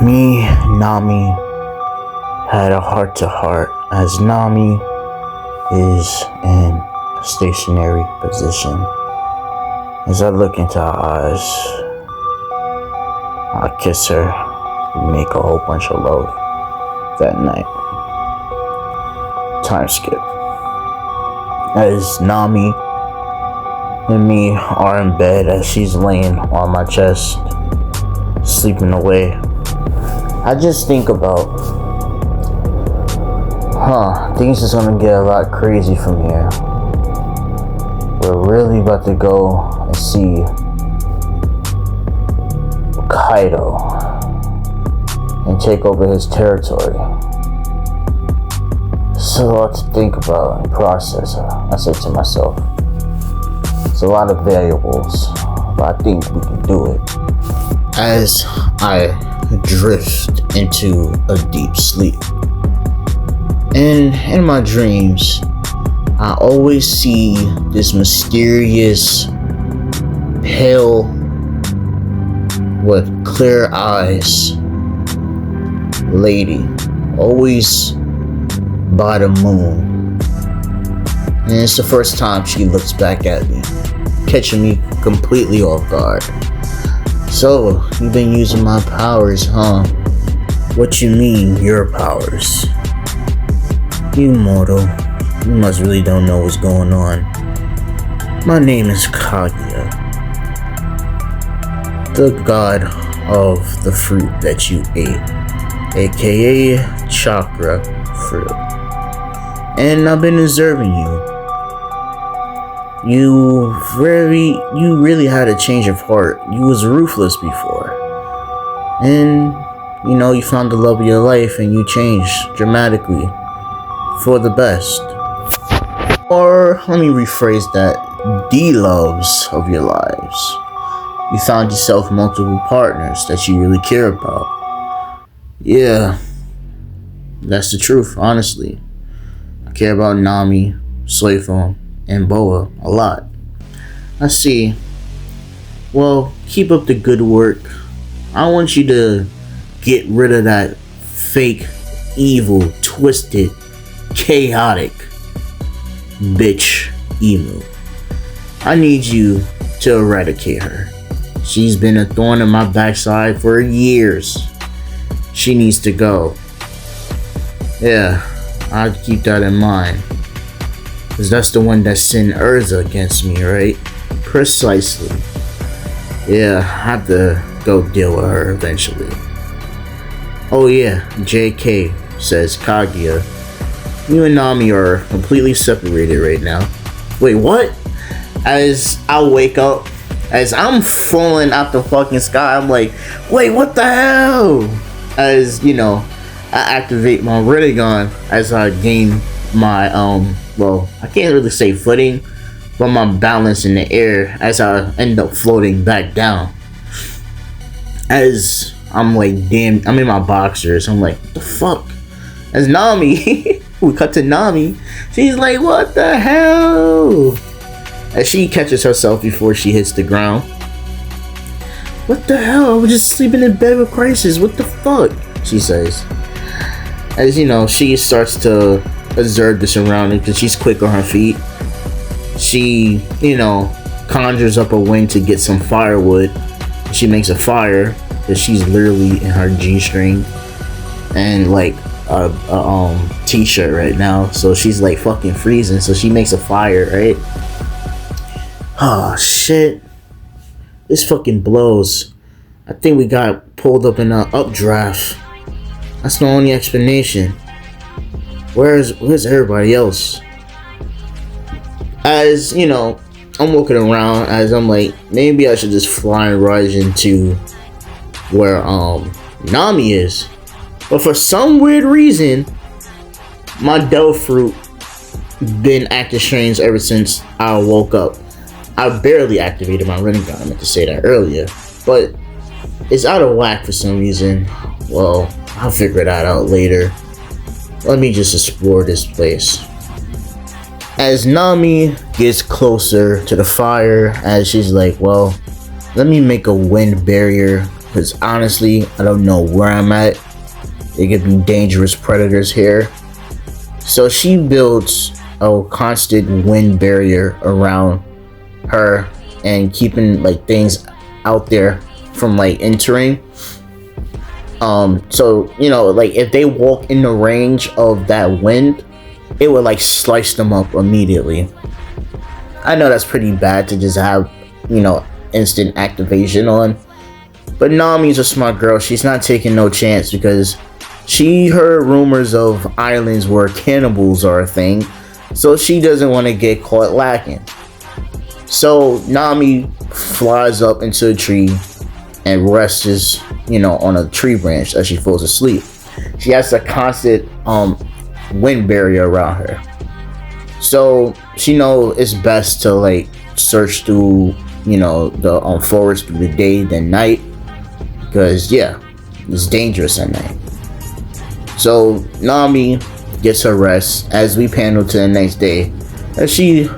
Me, Nami, had a heart to heart as Nami is in a stationary position. As I look into her eyes, I kiss her, make a whole bunch of love that night. Time skip. As Nami and me are in bed as she's laying on my chest, sleeping away, I just think about, things is gonna get a lot crazy from here. We're really about to go and see Kaido and take over his territory. It's a lot to think about and process, I said to myself. It's a lot of variables, but I think we can do it. As I drift into a deep sleep, and in my dreams, I always see this mysterious, pale, with clear eyes lady, always by the moon. And it's the first time she looks back at me, catching me completely off guard. So, you've been using my powers, huh? What you mean, your powers? You mortal, you must really don't know what's going on. My name is Kaguya, the god of the fruit that you ate, aka chakra fruit. And I've been observing you. You really had a change of heart. You was ruthless before. And, you found the love of your life and you changed dramatically for the best. Or, let me rephrase that, the loves of your lives. You found yourself multiple partners that you really care about. Yeah, that's the truth, honestly. I care about Nami, Soifon, and Boa a lot. I see. Well, keep up the good work. I want you to get rid of that fake, evil, twisted, chaotic bitch Emu. I need you to eradicate her. She's been a thorn in my backside for years. She needs to go. Yeah, I'll keep that in mind. Cause that's the one that sent Urza against me, right? Precisely. Yeah, I have to go deal with her eventually. Oh yeah, JK, says Kaguya. You and Nami are completely separated right now. Wait, what? As I wake up, as I'm falling out the fucking sky, I'm like, wait, what the hell? As, I activate my Rinnegan as I gain my, I can't really say footing, but my balance in the air as I end up floating back down. As I'm like, damn, I'm in my boxers. I'm like, what the fuck? As Nami, we cut to Nami. She's like, what the hell? As she catches herself before she hits the ground. What the hell? I was just sleeping in bed with Crisis. What the fuck? She says. As she starts to observe the surroundings because she's quick on her feet. She, conjures up a wind to get some firewood. She makes a fire because she's literally in her G-string and like a t-shirt right now. So she's like fucking freezing. So she makes a fire, right? Oh shit. This fucking blows. I think we got pulled up in an updraft. That's the only explanation. Where's everybody else? As I'm walking around as I'm like, maybe I should just fly and rise into where Nami is. But for some weird reason, my Del fruit been acting strange ever since I woke up. I barely activated my Rinnegan, I meant to say that earlier. But it's out of whack for some reason. Well, I'll figure that out later. Let me just explore this place. As Nami gets closer to the fire, as she's like, well, let me make a wind barrier because honestly, I don't know where I'm at. There could be dangerous predators here. So she builds a constant wind barrier around her and keeping like things out there from like entering. So you know, like if they walk in the range of that wind, it would like slice them up immediately. I know that's pretty bad to just have, you know, instant activation on, but Nami's a smart girl. She's not taking no chance because she heard rumors of islands where cannibals are a thing, so she doesn't want to get caught lacking. So Nami flies up into a tree and rests, you know, on a tree branch as she falls asleep. She has a constant wind barrier around her, so she knows it's best to like search through, you know, the forest through the day than night, because yeah, it's dangerous at night. So Nami gets her rest as we panel to the next day, and she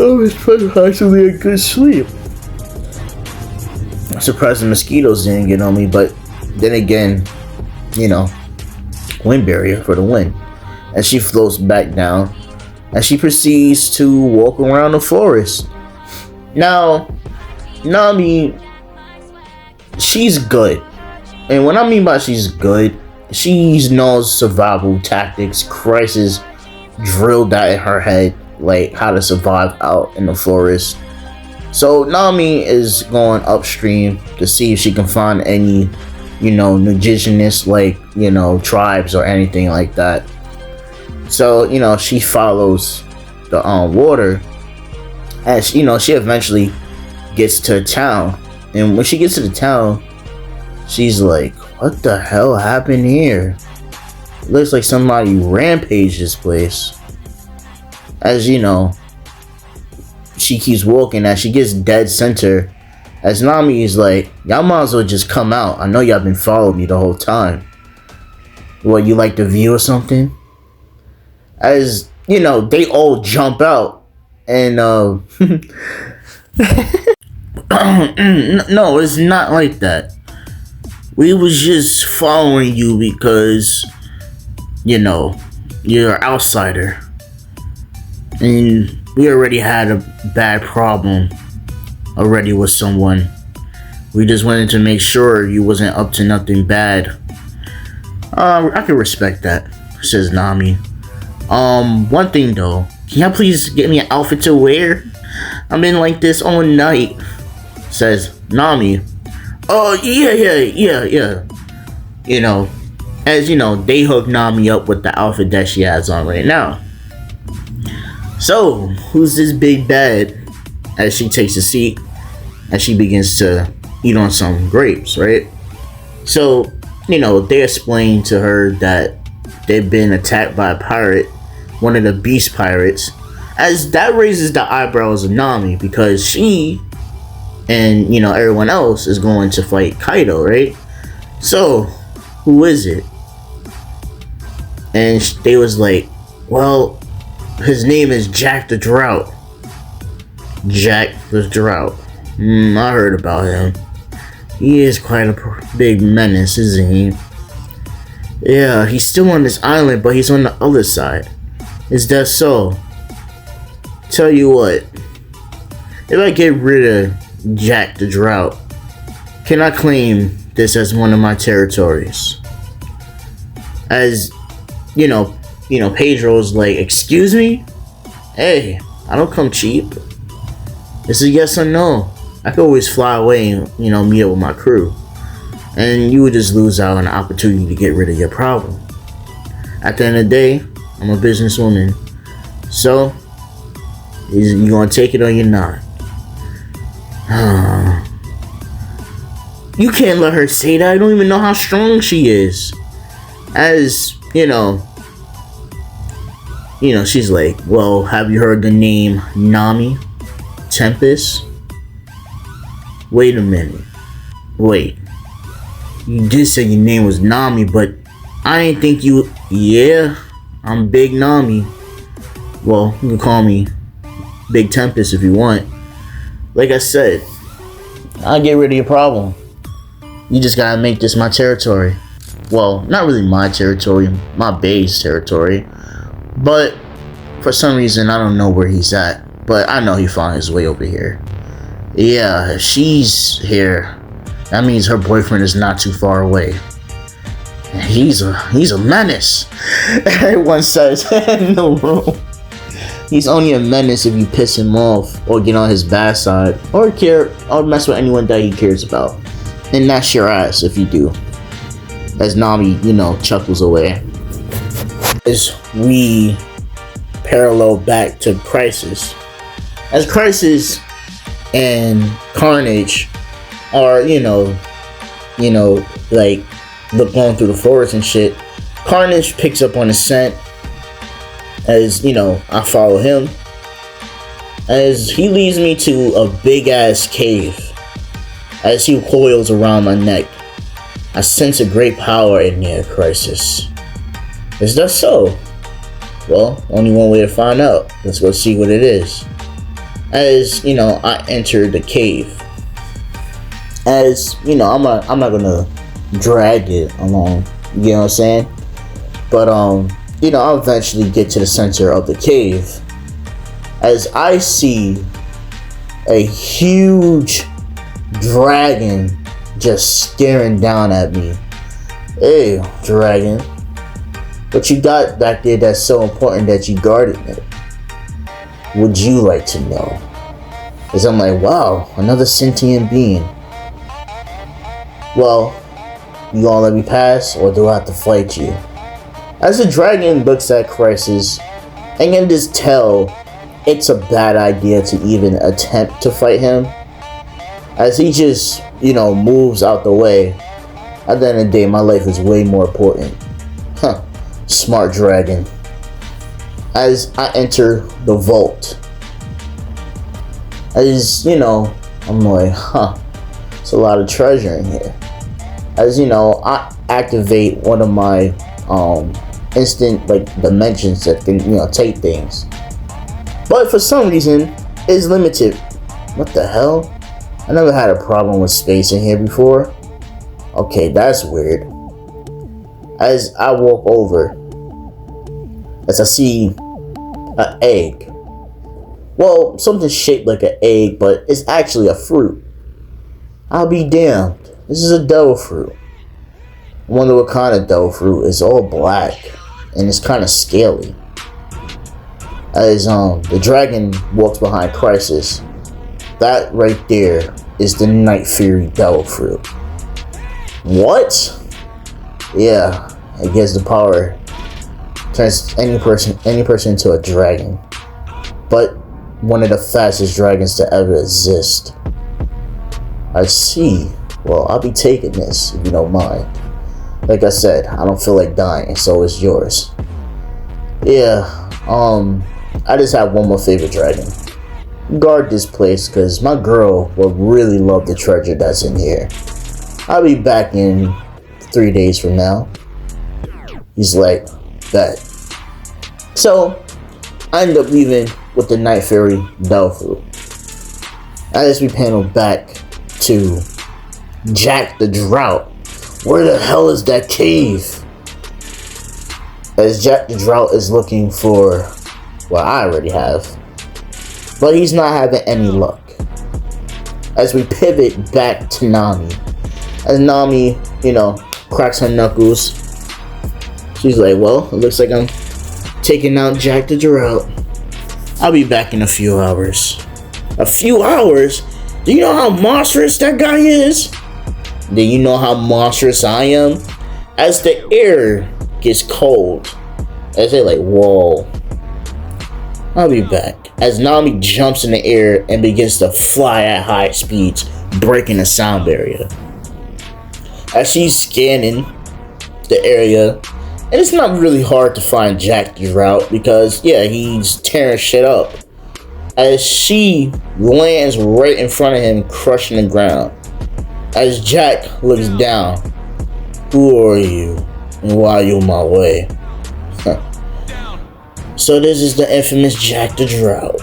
it's actually a good sleep. I'm surprised the mosquitoes didn't get on me, but then again, you know, wind barrier for the wind. And she floats back down and she proceeds to walk around the forest. Now, Nami, she's good. And what I mean by she's good, she knows survival tactics, crisis drilled out in her head, like how to survive out in the forest. So Nami is going upstream to see if she can find any, you know, indigenous, like, you know, tribes or anything like that. So, you know, she follows the water, as you know, she eventually gets to a town. And when she gets to the town, she's like, what the hell happened here? It looks like somebody rampaged this place. As you know, she keeps walking as she gets dead center, as Nami is like, y'all might as well just come out. I know y'all been following me the whole time. What, you like the view or something? As you know, they all jump out and no, it's not like that. We was just following you because, you know, you're an outsider. And we already had a bad problem already with someone. We just wanted to make sure you wasn't up to nothing bad. I can respect that, says Nami. One thing though, can y'all please get me an outfit to wear? I've been like this all night, says Nami. Oh, yeah. You know, as you know, they hook Nami up with the outfit that she has on right now. So, who's this big bad? As she takes a seat, as she begins to eat on some grapes, right? So, you know, they explain to her that they've been attacked by a pirate, one of the beast pirates, as that raises the eyebrows of Nami, because she and, you know, everyone else is going to fight Kaido, right? So, who is it? And they was like, well, his name is Jack the Drought. Jack the Drought. I heard about him. He is quite a big menace, isn't he? Yeah, he's still on this island, but he's on the other side. Is that so? Tell you what, if I get rid of Jack the Drought, can I claim this as one of my territories? As you know, Pedro's like, excuse me? Hey, I don't come cheap. It's a yes or no. I could always fly away and, you know, meet up with my crew. And you would just lose out on the opportunity to get rid of your problem. At the end of the day, I'm a businesswoman. So, you gonna take it or you're not? You can't let her say that. I don't even know how strong she is. As, you know, she's like, well, have you heard the name Nami Tempest? Wait a minute. Wait. You did say your name was Nami, but I didn't think you... Yeah, I'm Big Nami. Well, you can call me Big Tempest if you want. like I said, I'll get rid of your problem. You just gotta make this my territory. Well, not really my territory, my base territory. But for some reason, I don't know where he's at. But I know he found his way over here. Yeah, if she's here, that means her boyfriend is not too far away. He's a menace. Everyone says in the room. He's only a menace if you piss him off or get on his bad side or mess with anyone that he cares about. And that's your ass if you do. As Nami, chuckles away. As we parallel back to Crisis. As Crisis and Carnage are, like going through the forest and shit, Carnage picks up on a scent. As I follow him, as he leads me to a big ass cave. As he coils around my neck, I sense a great power in there, Crisis. Is that so? Well, only one way to find out. Let's go see what it is. As I enter the cave. As I'm not gonna drag it along. You know what I'm saying? But I'll eventually get to the center of the cave. As I see a huge dragon just staring down at me. Hey, dragon. What you got back there that's so important that you guarded it? Would you like to know? Because I'm like, wow, another sentient being. Well, you gonna let me pass or do I have to fight you? As the dragon looks at Crisis, I can just tell it's a bad idea to even attempt to fight him. As he just, moves out the way. At the end of the day, my life is way more important. Huh. Smart dragon. As I enter the vault. As, I'm like, it's a lot of treasure in here. As, I activate one of my, instant dimensions that can take things, but for some reason it's limited. What the hell? I never had a problem with space in here before. Okay, that's weird. As I walk over, as I see an egg. Well, something shaped like an egg, but it's actually a fruit. I'll be damned. This is a devil fruit. I wonder what kind of devil fruit. It's all black and it's kind of scaly. As the dragon walks behind Crisis, that right there is the Night Fury devil fruit. What? Yeah, I guess the power turns any person into a dragon, but one of the fastest dragons to ever exist. I see. Well, I'll be taking this if you don't mind. Like I said, I don't feel like dying, so it's yours. Yeah, I just have one more favorite dragon. Guard this place, because my girl will really love the treasure that's in here. I'll be back in 3 days from now. He's like, bet. So, I end up leaving with the Night Fury devil fruit. As we panel back to Jack the Drought. Where the hell is that cave? As Jack the Drought is looking for what I already have, but he's not having any luck. As we pivot back to Nami, as Nami, cracks her knuckles, she's like, well, it looks like I'm taking out Jack the Drought. I'll be back in a few hours. A few hours? Do you know how monstrous that guy is? Do you know how monstrous I am? As the air gets cold, as they're like, whoa. I'll be back. As Nami jumps in the air and begins to fly at high speeds, breaking the sound barrier. As she's scanning the area, and it's not really hard to find Jack the Drought because, yeah, he's tearing shit up. As she lands right in front of him, crushing the ground. As Jack looks down, who are you and why are you my way? So this is the infamous Jack the Drought.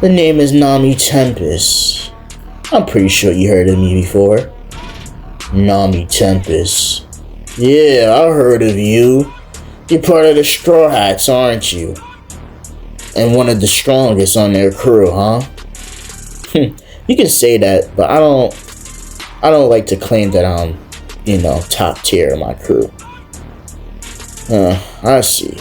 The name is Nami Tempest. I'm pretty sure you heard of me before. Nami Tempest. Yeah, I heard of you. You're part of the Straw Hats, aren't you? And one of the strongest on their crew, huh? You can say that, but I don't like to claim that I'm, top tier of my crew. I see.